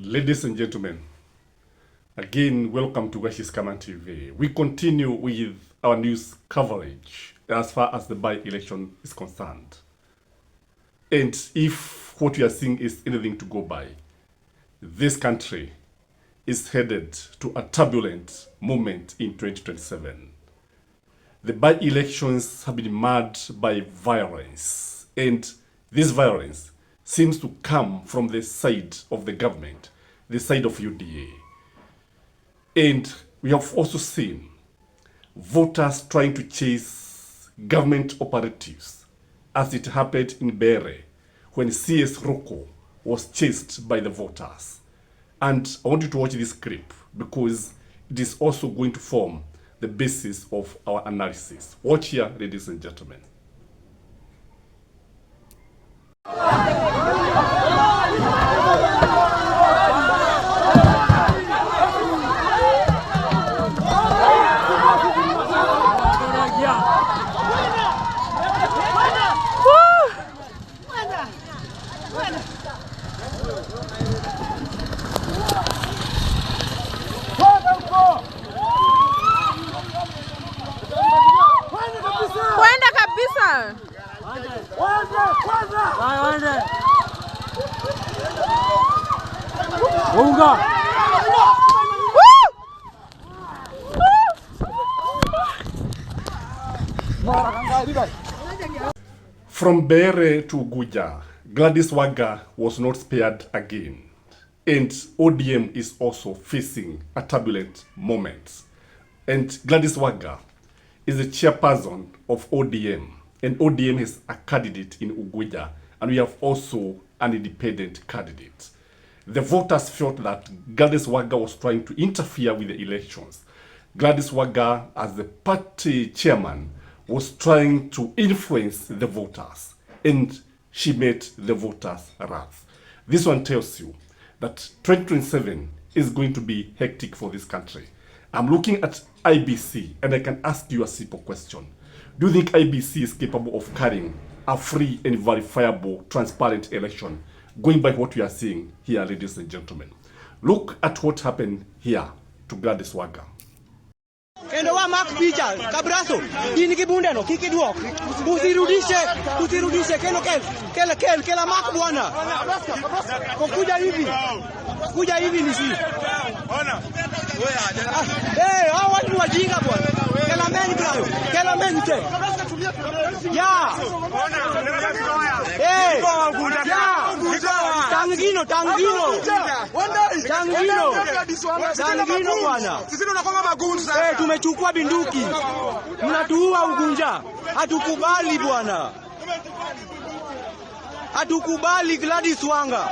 Ladies and gentlemen, again, welcome to Gashi's Kaman TV. We continue with our news coverage as far as the by-election is concerned. And if what we are seeing is anything to go by, this country is headed to a turbulent moment in 2027. The by-elections have been marred by violence, and this violence seems to come from the side of the government, the side of UDA. And we have also seen voters trying to chase government operatives, as it happened in Bere when CS Roko was chased by the voters. And I want you to watch this clip because it is also going to form the basis of our analysis. Watch here, ladies and gentlemen. Kwenda kabisa. Ugunga. From Bere to Ugunga, Gladys Wagga was not spared again. And ODM is also facing a turbulent moment. And Gladys Wagga is the chairperson of ODM. And ODM has a candidate in Ugunga. And we have also an independent candidate. The voters felt that Gladys Wagga was trying to interfere with the elections. Gladys Wagga, as the party chairman, was trying to influence the voters. And she made the voters wrath. This one tells you that 2027 is going to be hectic for this country. I'm looking at IBC and I can ask you a simple question. Do you think IBC is capable of carrying a free and verifiable, transparent election, going by what we are seeing here, ladies and gentlemen? Look at what happened here to Gladys Wagga. Kendo wa mak picha kabraso ini kibunda no kikiduok usirudishe kela mak bwana kuja hivi ni si hao watu wajinga bwana kela mengi te ya tangino bwana sisi tunakonga magundu sasa tumechukua binduki mnatuua Ugunga hatukubali bwana hatukubali Gladys Wagga.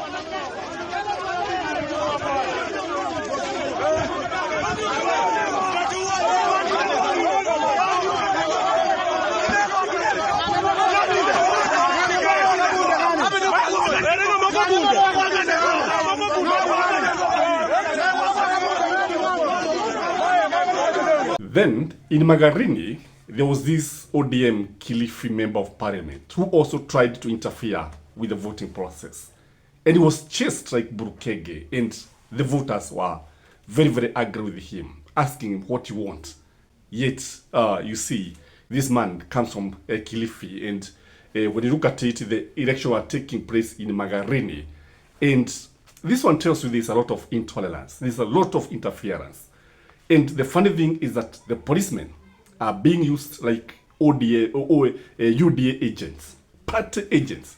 Then, in Magarini, there was this ODM Kilifi member of parliament who also tried to interfere with the voting process. And he was chased like Burukege, and the voters were very, very angry with him, asking him what he wants. Yet, you see, this man comes from Kilifi, and when you look at it, the elections were taking place in Magarini. And this one tells you there's a lot of intolerance, there's a lot of interference. And the funny thing is that the policemen are being used like UDA agents, party agents.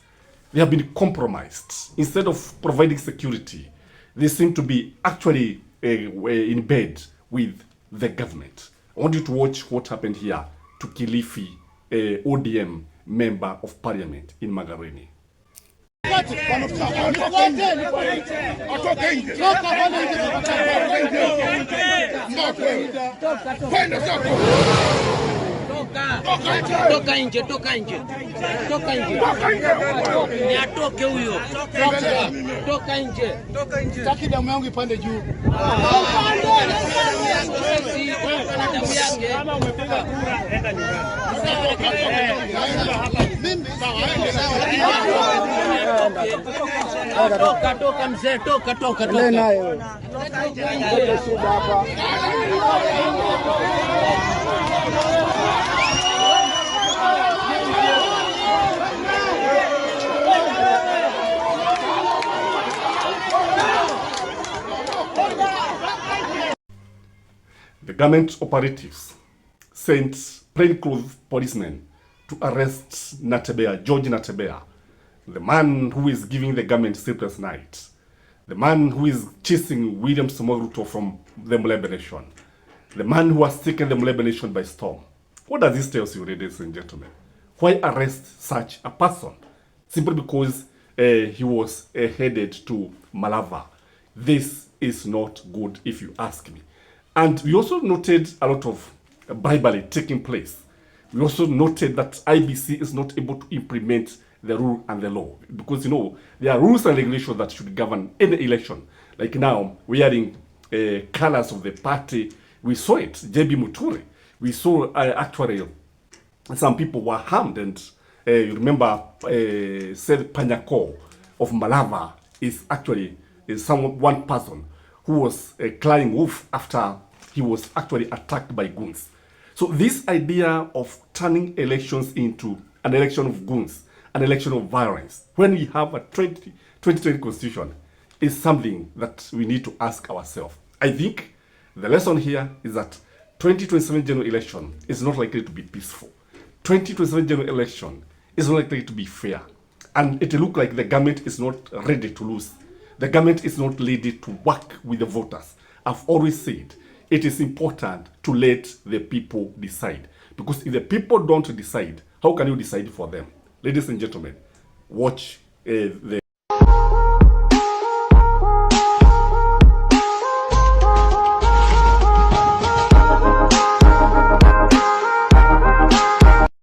They have been compromised. Instead of providing security, they seem to be actually in bed with the government. I want you to watch what happened here to Kilifi, ODM member of parliament in Magarini. Toka nje. Ni atoke huyo. Toka nje. Taki damu yangu ipande juu. Kama umepiga kura, enda nyumbani. Toka mzee, toka. The government operatives sent plainclothes policemen to arrest George Natebea, the man who is giving the government sleepless nights, the man who is chasing William Ruto from the Mulebe Nation, the man who has taken the Mulebe Nation by storm. What does this tell you, ladies and gentlemen? Why arrest such a person? Simply because he was headed to Malava. This is not good, if you ask me. And we also noted a lot of bribery taking place. We also noted that IBC is not able to implement the rule and the law, because there are rules and regulations that should govern any election. Like now, wearing colors of the party, we saw it. JB Muturi, we saw actually some people were harmed, and you remember said Panyako of Malava is actually one person who was crying wolf after he was actually attacked by goons. So this idea of turning elections into an election of goons, an election of violence, when we have a 2020 constitution, is something that we need to ask ourselves. I think the lesson here is that 2027 general election is not likely to be peaceful. 2027 general election is not likely to be fair. And it looks like the government is not ready to lose. The government is not ready to work with the voters. I've always said it is important to let the people decide. Because if the people don't decide, how can you decide for them? Ladies and gentlemen, watch the